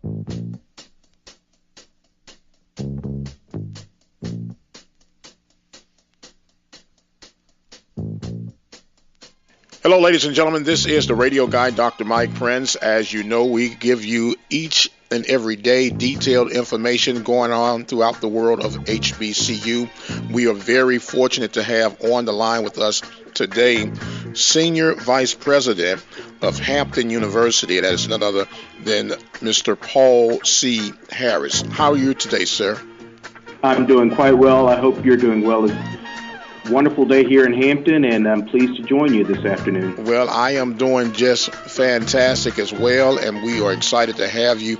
Hello, ladies and gentlemen. This is the radio guy, Dr. Mike Prince. As you know, we give you each and every day detailed information going on throughout the world of HBCU. We are very fortunate to have on the line with us today Senior Vice President of Hampton University. That is none other than Mr. Paul C. Harris. How are you today, sir? I'm doing quite well. I hope you're doing well. Wonderful day here in Hampton, and I'm pleased to join you this afternoon. Well, I am doing just fantastic as well, and we are excited to have you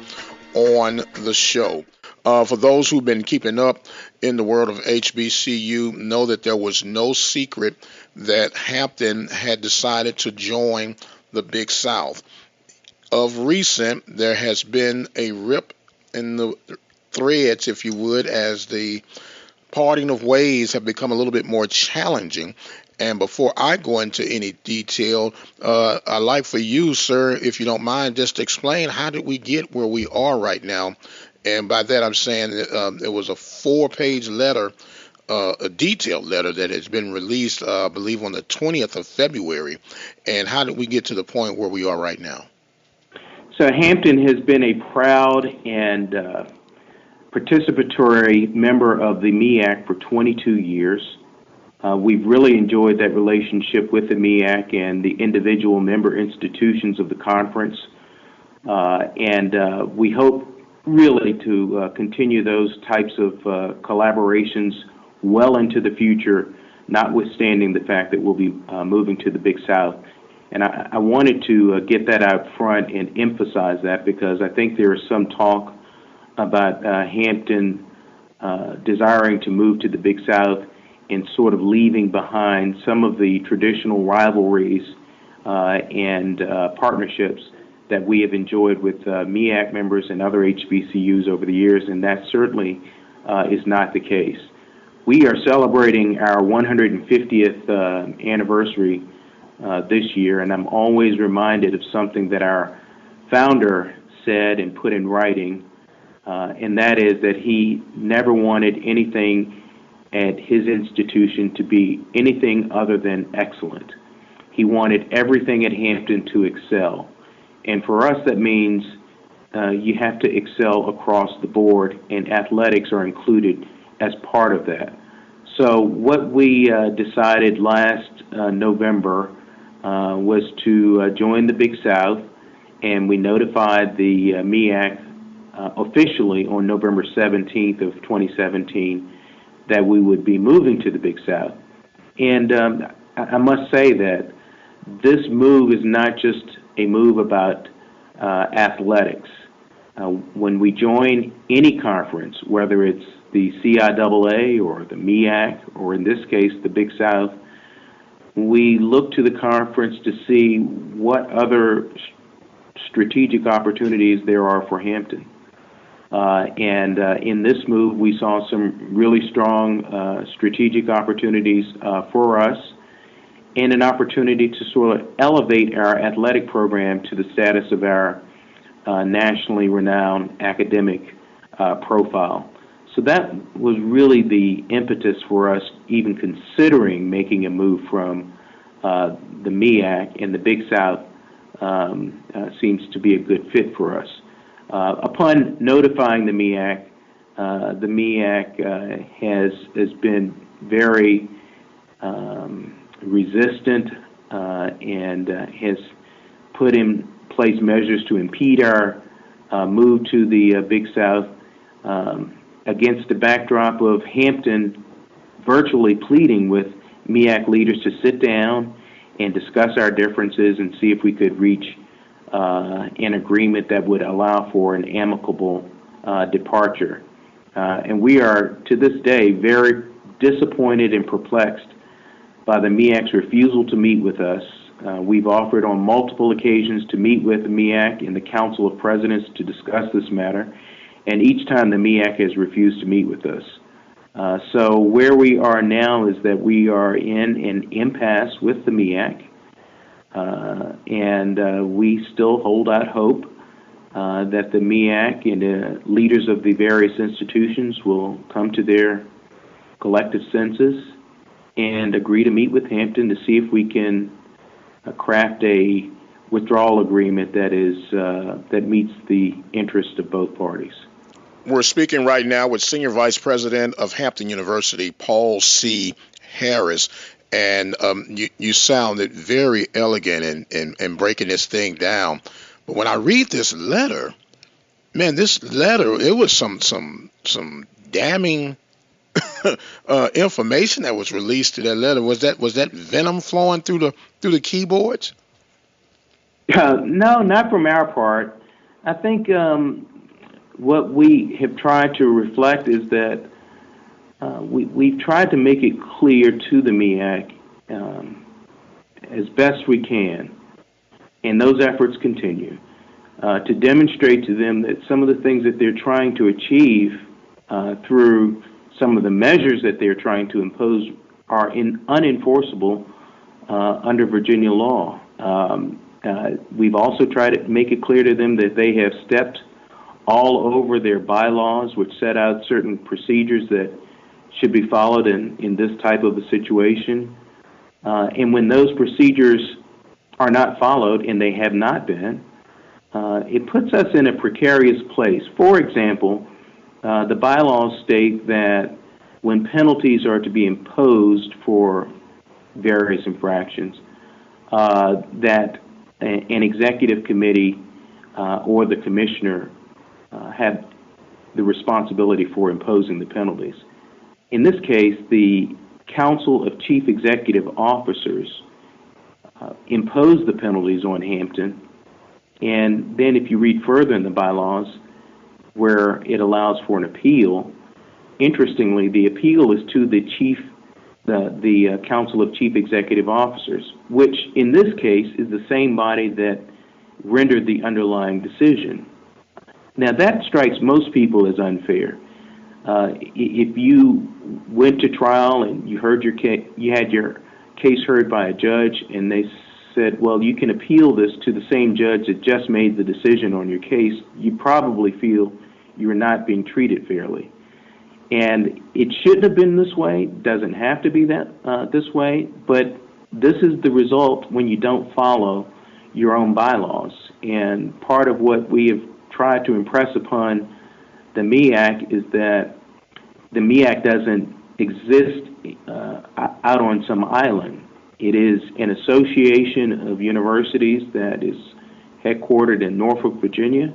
on the show. For those who've been keeping up in the world of HBCU, know that there was no secret that Hampton had decided to join the Big South. Of recent, there has been a rip in the threads, if you would, as the parting of ways have become a little bit more challenging. And before I go into any detail, I'd like for you, sir, if you don't mind, just to explain how did we get where we are right now. And by that I'm saying it was a 4-page letter, a detailed letter that has been released, I believe, on the 20th of February. And how did we get to the point where we are right now? So Hampton has been a proud and participatory member of the MEAC for 22 years. We've really enjoyed that relationship with the MEAC and the individual member institutions of the conference. And we hope really to continue those types of collaborations well into the future, notwithstanding the fact that we'll be moving to the Big South. And I wanted to get that out front and emphasize that, because I think there is some talk about Hampton desiring to move to the Big South and sort of leaving behind some of the traditional rivalries and partnerships that we have enjoyed with MEAC members and other HBCUs over the years, and that certainly is not the case. We are celebrating our 150th anniversary this year, and I'm always reminded of something that our founder said and put in writing, and that is that he never wanted anything at his institution to be anything other than excellent. He wanted everything at Hampton to excel. And for us, that means you have to excel across the board, and athletics are included as part of that. So what we decided last November was to join the Big South, and we notified the MEAC officially on November 17th of 2017 that we would be moving to the Big South. And I must say that this move is not just a move about athletics. When we join any conference, whether it's the CIAA or the MEAC, or in this case, the Big South, we look to the conference to see what other strategic opportunities there are for Hampton. And in this move, we saw some really strong strategic opportunities for us, and an opportunity to sort of elevate our athletic program to the status of our nationally renowned academic profile. So that was really the impetus for us even considering making a move from the MEAC, and the Big South seems to be a good fit for us. Upon notifying the MEAC has been very resistant and has put in place measures to impede our move to the Big South, against the backdrop of Hampton virtually pleading with MEAC leaders to sit down and discuss our differences and see if we could reach an agreement that would allow for an amicable departure. And we are, to this day, very disappointed and perplexed by the MEAC's refusal to meet with us. We've offered on multiple occasions to meet with the MEAC and the Council of Presidents to discuss this matter, and each time the MEAC has refused to meet with us. So where we are now is that we are in an impasse with the MEAC, and we still hold out hope that the MEAC and the leaders of the various institutions will come to their collective senses and agree to meet with Hampton to see if we can craft a withdrawal agreement that meets the interest of both parties. We're speaking right now with Senior Vice President of Hampton University, Paul C. Harris, and you sounded very elegant in breaking this thing down. But when I read this letter, man, it was some damning information that was released to that letter. Was that venom flowing through the keyboards? No, not from our part. I think what we have tried to reflect is that we've tried to make it clear to the MEAC as best we can, and those efforts continue, to demonstrate to them that some of the things that they're trying to achieve through some of the measures that they're trying to impose are unenforceable under Virginia law. We've also tried to make it clear to them that they have stepped all over their bylaws, which set out certain procedures that should be followed in this type of a situation. And when those procedures are not followed, and they have not been, it puts us in a precarious place. For example, the bylaws state that when penalties are to be imposed for various infractions, that an executive committee or the commissioner have the responsibility for imposing the penalties. In this case, the Council of Chief Executive Officers impose the penalties on Hampton, and then if you read further in the bylaws where it allows for an appeal, interestingly, the appeal is to the Council of Chief Executive Officers, which in this case is the same body that rendered the underlying decision. Now that strikes most people as unfair. If you went to trial and you had your case heard by a judge, and they said, well, you can appeal this to the same judge that just made the decision on your case, you probably feel you're not being treated fairly. And it shouldn't have been this way, doesn't have to be this way, but this is the result when you don't follow your own bylaws. And part of what we have tried to impress upon the MEAC is that the MEAC doesn't exist out on some island. It is an association of universities that is headquartered in Norfolk, Virginia.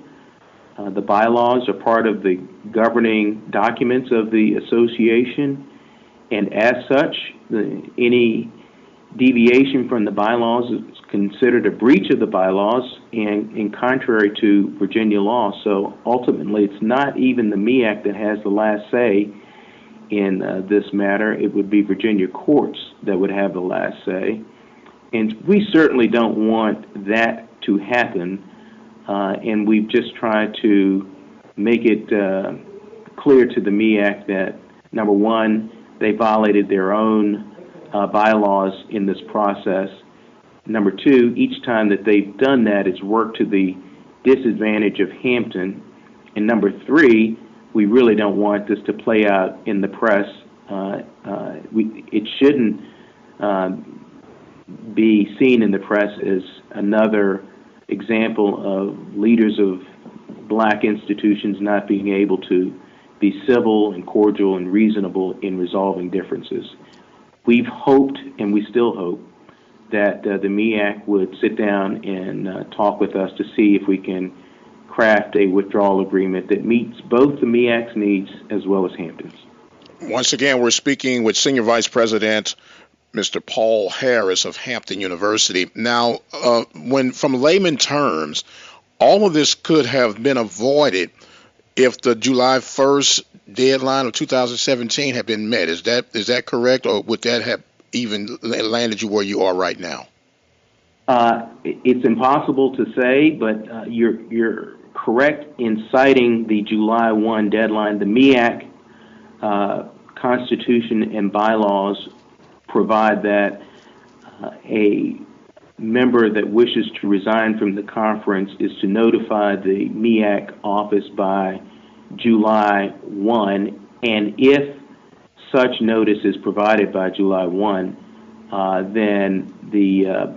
The bylaws are part of the governing documents of the association, and as such, any deviation from the bylaws is considered a breach of the bylaws and contrary to Virginia law. So ultimately, it's not even the MEAC that has the last say in this matter. It would be Virginia courts that would have the last say. And we certainly don't want that to happen. And we've just tried to make it clear to the MEAC that, number one, they violated their own bylaws in this process. Number two, each time that they've done that, it's worked to the disadvantage of Hampton. And number three, we really don't want this to play out in the press. It shouldn't be seen in the press as another example of leaders of black institutions not being able to be civil and cordial and reasonable in resolving differences. We've hoped, and we still hope, that the MEAC would sit down and talk with us to see if we can craft a withdrawal agreement that meets both the MEAC's needs as well as Hampton's. Once again, we're speaking with Senior Vice President Mr. Paul Harris of Hampton University. Now, when from layman terms, all of this could have been avoided if the July 1st deadline of 2017 had been met. Is that correct, or would that have even landed you where you are right now? It's impossible to say, but you're correct in citing the July 1 deadline. The MEAC Constitution and bylaws provide that a member that wishes to resign from the conference is to notify the MEAC office by July 1, and if such notice is provided by July 1, then the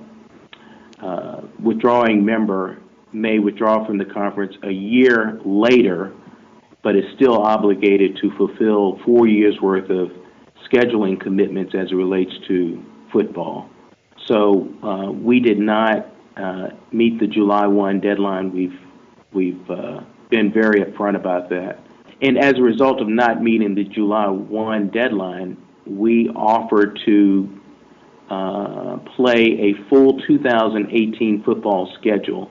withdrawing member may withdraw from the conference a year later, but is still obligated to fulfill 4 years' worth of scheduling commitments as it relates to football. So we did not meet the July 1 deadline. We've been very upfront about that. And as a result of not meeting the July 1 deadline, we offered to play a full 2018 football schedule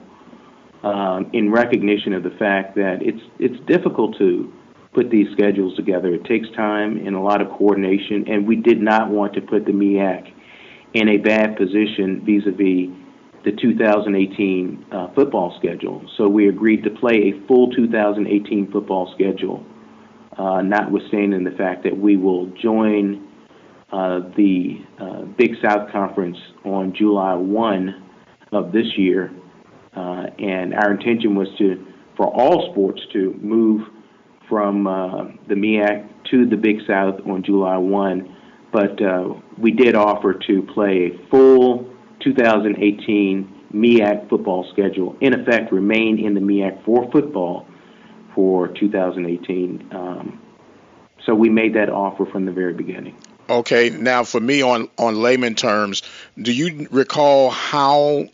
in recognition of the fact that it's difficult to put these schedules together. It takes time and a lot of coordination, and we did not want to put the MEAC in a bad position vis-a-vis the 2018 football schedule. So we agreed to play a full 2018 football schedule, notwithstanding the fact that we will join the Big South Conference on July 1 of this year. And our intention was for all sports to move from the MEAC to the Big South on July 1, but we did offer to play a full 2018 MEAC football schedule, in effect remain in the MEAC for football for 2018. So we made that offer from the very beginning. Okay, now for me on layman terms, do you recall how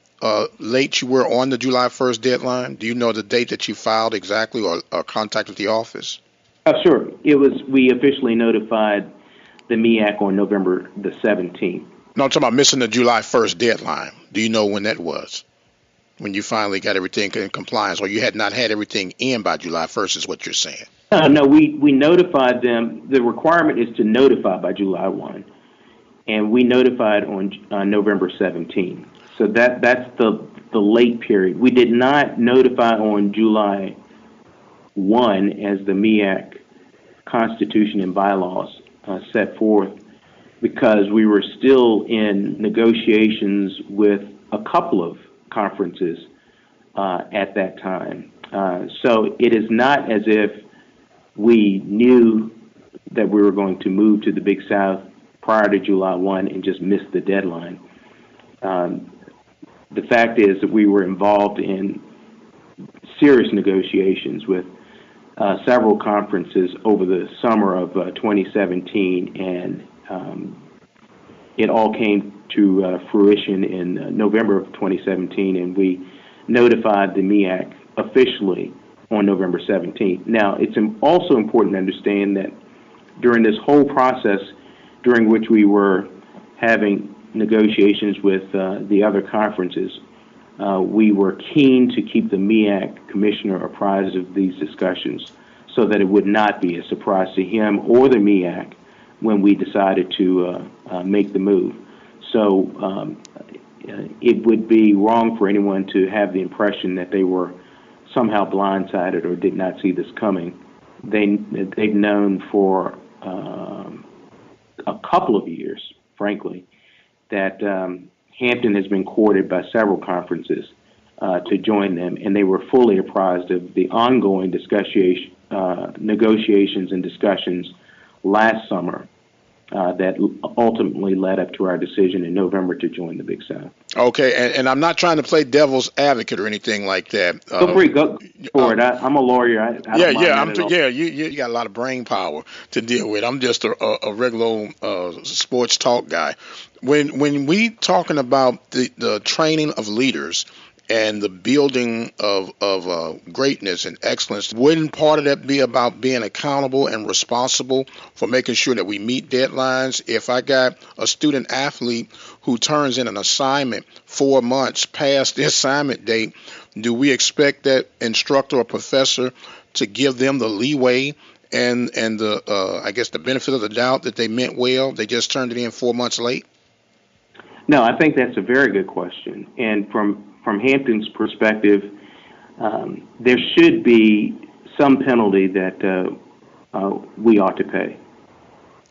late you were on the July 1st deadline? Do you know the date that you filed exactly or contacted the office? Sure. We officially notified the MEAC on November the 17th. No, I'm talking about missing the July 1st deadline. Do you know when that was? When you finally got everything in compliance, or you had not had everything in by July 1st is what you're saying? No, we notified them. The requirement is to notify by July 1, and we notified on November 17th. So that's the late period. We did not notify on July 1 as the MEAC Constitution and bylaws set forth, because we were still in negotiations with a couple of conferences at that time. So it is not as if we knew that we were going to move to the Big South prior to July 1 and just missed the deadline. The fact is that we were involved in serious negotiations with several conferences over the summer of 2017, and it all came to fruition in November of 2017, and we notified the MEAC officially on November 17th. Now, it's also important to understand that during this whole process, during which we were having negotiations with the other conferences, we were keen to keep the MEAC commissioner apprised of these discussions so that it would not be a surprise to him or the MEAC when we decided to make the move. So it would be wrong for anyone to have the impression that they were somehow blindsided or did not see this coming. They've known for a couple of years, frankly, that Hampton has been courted by several conferences to join them, and they were fully apprised of the ongoing negotiations and discussions last summer that ultimately led up to our decision in November to join the Big South. Okay, and I'm not trying to play devil's advocate or anything like that. Feel free, go for it. I'm a lawyer. You got a lot of brain power to deal with. I'm just a regular sports talk guy. When we talking about the training of leaders and the building of greatness and excellence, wouldn't part of that be about being accountable and responsible for making sure that we meet deadlines? If I got a student athlete who turns in an assignment 4 months past the assignment date, do we expect that instructor or professor to give them the leeway and the I guess the benefit of the doubt that they meant well, they just turned it in 4 months late? No, I think that's a very good question. And from Hampton's perspective, there should be some penalty that we ought to pay.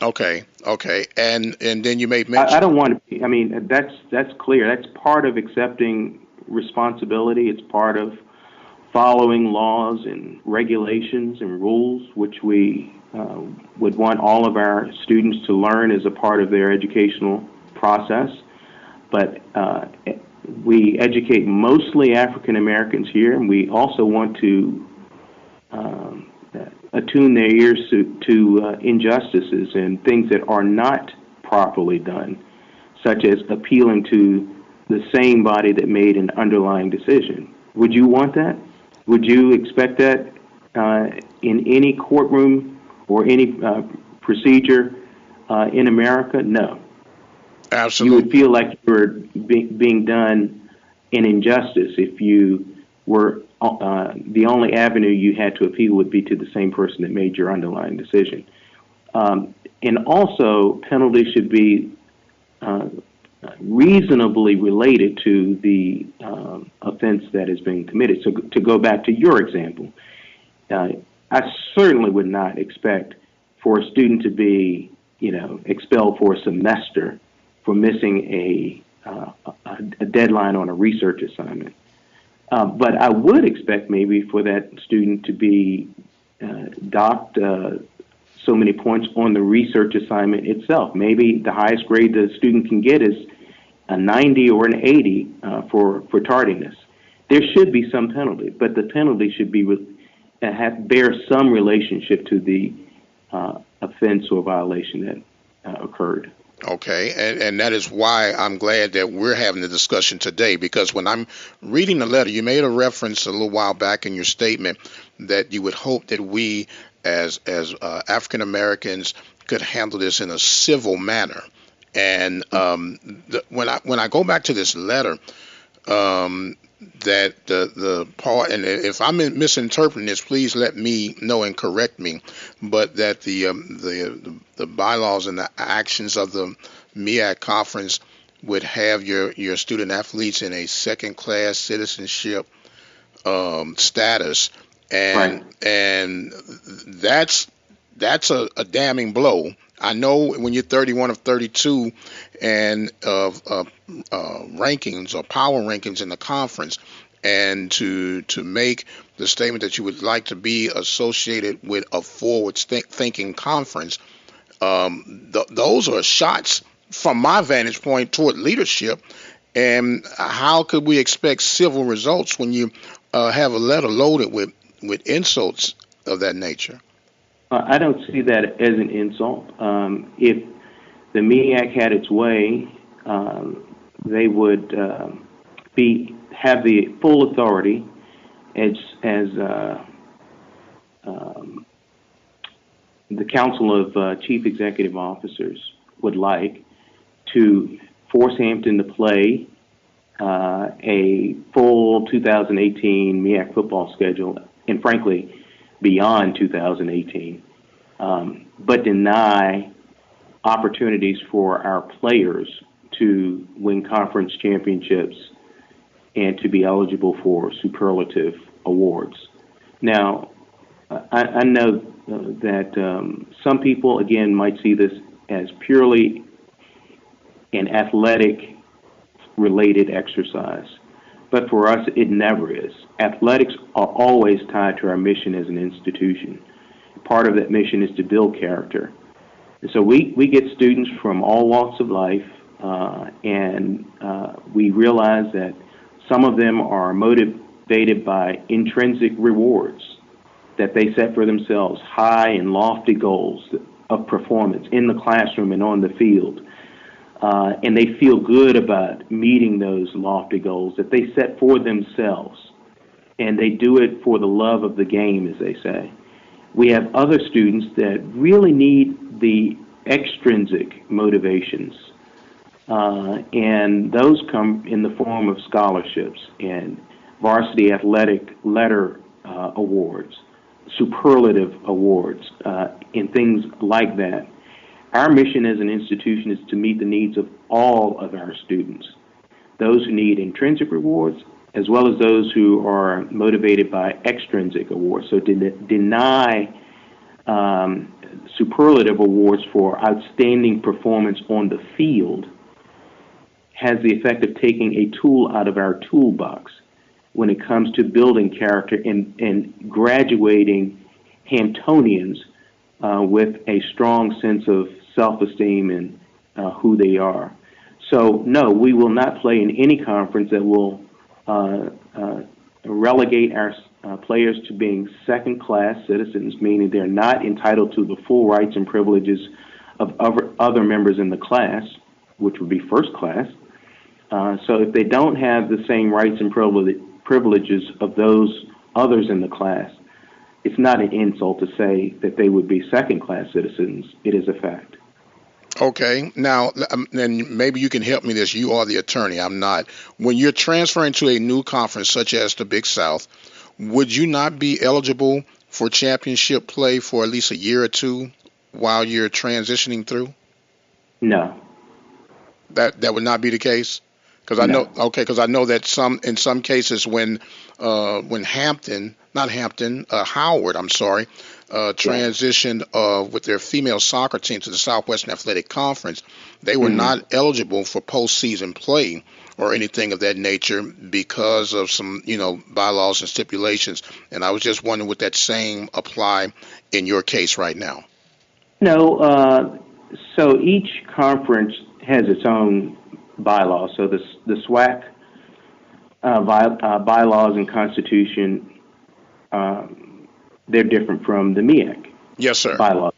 Okay, okay, and then you made I mention. don't want to. I mean, that's clear. That's part of accepting responsibility. It's part of following laws and regulations and rules, which we would want all of our students to learn as a part of their educational process. But we educate mostly African Americans here, and we also want to attune their ears to injustices and things that are not properly done, such as appealing to the same body that made an underlying decision. Would you want that? Would you expect that in any courtroom or any procedure in America? No. You would Absolutely. feel like you were being done an injustice if you were the only avenue you had to appeal would be to the same person that made your underlying decision. And also, penalties should be reasonably related to the offense that has been committed. So to go back to your example, I certainly would not expect for a student to be, expelled for a semester for missing a deadline on a research assignment. But I would expect maybe for that student to be docked so many points on the research assignment itself. Maybe the highest grade the student can get is a 90 or an 80 for tardiness. There should be some penalty, but the penalty should be bear some relationship to the offense or violation that occurred. Okay, and that is why I'm glad that we're having the discussion today, because when I'm reading the letter, you made a reference a little while back in your statement that you would hope that we as African Americans could handle this in a civil manner. And when I go back to this letter, that the part, and if I'm misinterpreting this, please let me know and correct me. But that the bylaws and the actions of the MEAC conference would have your student athletes in a second class citizenship status, Right. and that's a damning blow. I know when you're 31 of 32 and of rankings or power rankings in the conference, and to make the statement that you would like to be associated with a forward thinking conference, those are shots from my vantage point toward leadership. And how could we expect civil results when you have a letter loaded with insults of that nature? I don't see that as an insult. If the MEAC had its way, they would have the full authority as the Council of Chief Executive Officers would like to force Hampton to play a full 2018 MEAC football schedule, and frankly, beyond 2018, but deny opportunities for our players to win conference championships and to be eligible for superlative awards. Now, I know that some people, again, might see this as purely an athletic-related exercise. But for us, it never is. Athletics are always tied to our mission as an institution. Part of that mission is to build character. And so we get students from all walks of life, and we realize that some of them are motivated by intrinsic rewards that they set for themselves, high and lofty goals of performance in the classroom and on the field. And they feel good about meeting those lofty goals that they set for themselves. And they do it for the love of the game, as they say. We have other students that really need the extrinsic motivations. And those come in the form of scholarships and varsity athletic letter awards, superlative awards, and things like that. Our mission as an institution is to meet the needs of all of our students, those who need intrinsic rewards, as well as those who are motivated by extrinsic awards. So to deny superlative awards for outstanding performance on the field has the effect of taking a tool out of our toolbox when it comes to building character and graduating Hamptonians with a strong sense of self-esteem and who they are. So, no, we will not play in any conference that will relegate our players to being second-class citizens, meaning they're not entitled to the full rights and privileges of other members in the class, which would be first class. So if they don't have the same rights and privileges of those others in the class, it's not an insult to say that they would be second-class citizens. It is a fact. Okay. Now, and maybe you can help me this. You are the attorney. I'm not. When you're transferring to a new conference such as the Big South, would you not be eligible for championship play for at least a year or two while you're transitioning through? No. That would not be the case? Because I know, okay, because I know that in some cases when Howard, transitioned with their female soccer team to the Southwestern Athletic Conference, they were not eligible for postseason play or anything of that nature because of some, bylaws and stipulations. And I was just wondering, would that same apply in your case right now? No. So each conference has its own bylaws. So the SWAC bylaws and constitution, they're different from the MEAC. Yes, sir. Bylaws.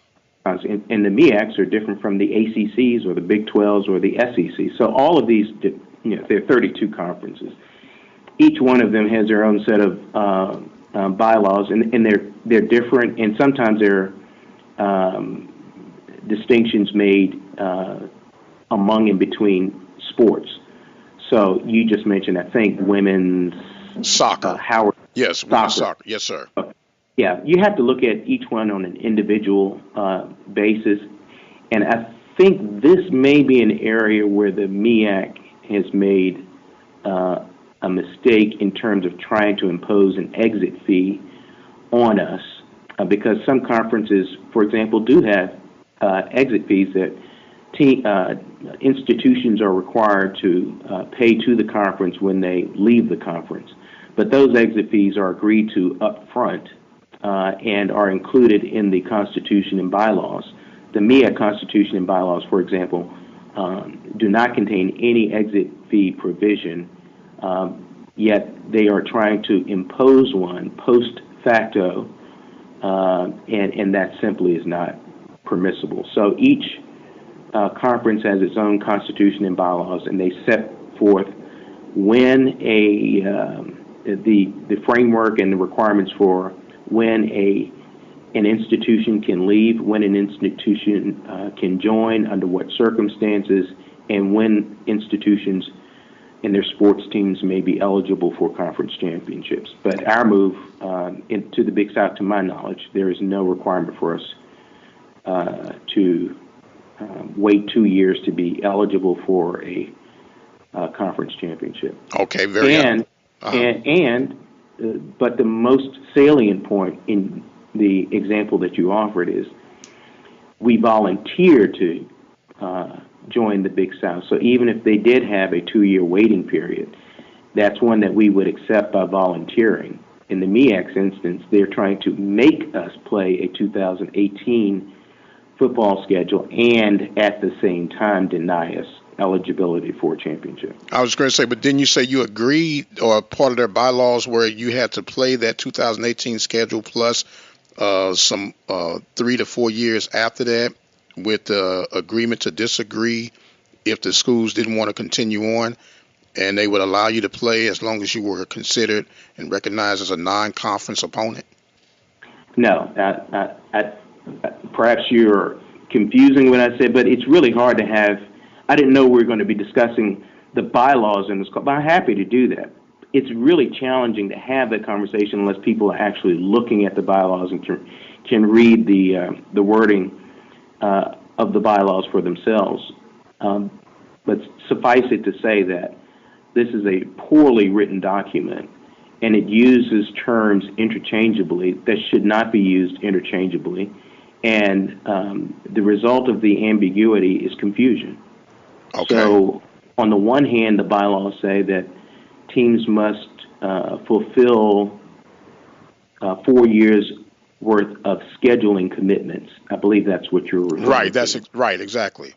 And the MEACs are different from the ACCs or the Big 12s or the SEC. So all of these, there are 32 conferences. Each one of them has their own set of bylaws, and they're different, and sometimes there are distinctions made among and between sports. So you just mentioned, I think, women's soccer. Howard. Yes, women's soccer. Yes, sir. Yeah, you have to look at each one on an individual basis, and I think this may be an area where the MEAC has made a mistake in terms of trying to impose an exit fee on us, because some conferences, for example, do have exit fees that institutions are required to pay to the conference when they leave the conference. But those exit fees are agreed to up front and are included in the Constitution and bylaws. The MEAC Constitution and bylaws, for example, do not contain any exit fee provision, yet they are trying to impose one post facto, and that simply is not permissible. So each conference has its own constitution and bylaws, and they set forth when the framework and the requirements for when an institution can leave, when an institution can join, under what circumstances, and when institutions and their sports teams may be eligible for conference championships. But our move into the Big South, to my knowledge, there is no requirement for us to wait 2 years to be eligible for a conference championship. Okay, very good. But the most salient point in the example that you offered is we volunteered to join the Big South. So even if they did have a 2-year waiting period, that's one that we would accept by volunteering. In the MEAC's instance, they're trying to make us play a 2018 football schedule and at the same time deny us eligibility for a championship. I was going to say, but didn't you say you agreed, or part of their bylaws where you had to play that 2018 schedule plus some 3 to 4 years after that with the agreement to disagree if the schools didn't want to continue on, and they would allow you to play as long as you were considered and recognized as a non-conference opponent? No, perhaps you're confusing what I said, but it's really hard to have. I didn't know we were going to be discussing the bylaws in this call, but I'm happy to do that. It's really challenging to have that conversation unless people are actually looking at the bylaws and can read the wording of the bylaws for themselves. But suffice it to say that this is a poorly written document, and it uses terms interchangeably that should not be used interchangeably. And the result of the ambiguity is confusion. Okay. So on the one hand, the bylaws say that teams must fulfill 4 years worth of scheduling commitments. I believe that's what you're referring Right. to. That's right. Exactly.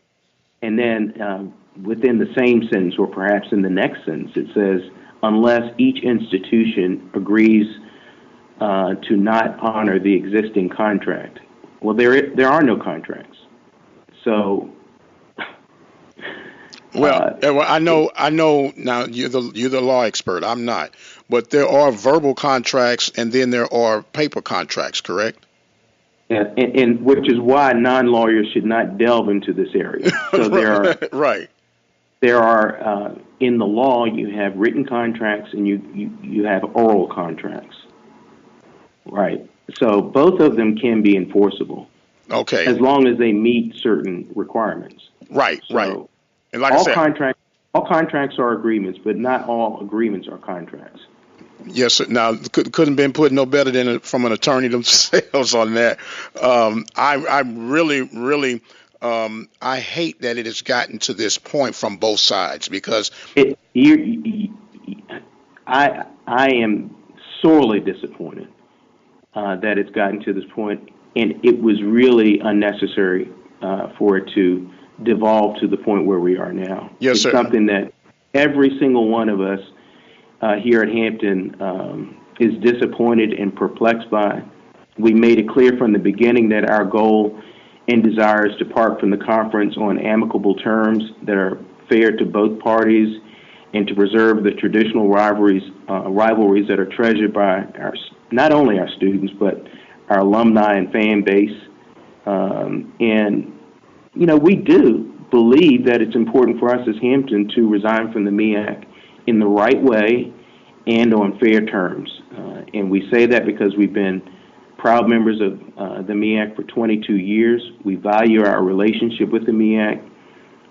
And then within the same sentence, or perhaps in the next sentence, it says, unless each institution agrees to not honor the existing contract. Well, there are no contracts. So, well, I know. Now you're the law expert. I'm not, but there are verbal contracts, and then there are paper contracts. Correct? and which is why non-lawyers should not delve into this area. So there are right. There are in the law you have written contracts and you have oral contracts. Right. So both of them can be enforceable. Okay. As long as they meet certain requirements. Right. So right. And like all I said, all contracts are agreements, but not all agreements are contracts. Yes, sir. Now couldn't been put no better than from an attorney themselves on that. I really I hate that it has gotten to this point from both sides because I am sorely disappointed that it's gotten to this point, and it was really unnecessary for it to devolve to the point where we are now. Yes, it's sir. Something that every single one of us here at Hampton is disappointed and perplexed by. We made it clear from the beginning that our goal and desire is to part from the conference on amicable terms that are fair to both parties and to preserve the traditional rivalries that are treasured by not only our students, but our alumni and fan base. And, we do believe that it's important for us as Hampton to resign from the MEAC in the right way and on fair terms. And we say that because we've been proud members of the MEAC for 22 years. We value our relationship with the MEAC,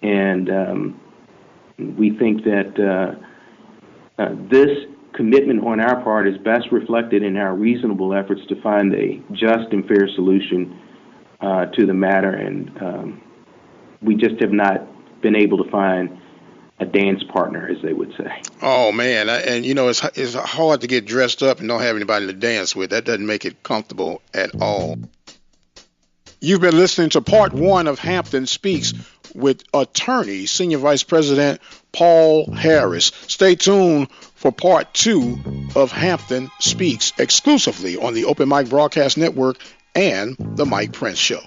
and we think that this commitment on our part is best reflected in our reasonable efforts to find a just and fair solution to the matter, and we just have not been able to find a dance partner, as they would say. Oh man, and it's hard to get dressed up and don't have anybody to dance with. That doesn't make it comfortable at all. You've been listening to part 1 of Hampton Speaks with attorney, Senior Vice President Paul Harris. Stay tuned for part 2 of Hampton Speaks exclusively on the Open Mic Broadcast Network and the Mike Prince Show.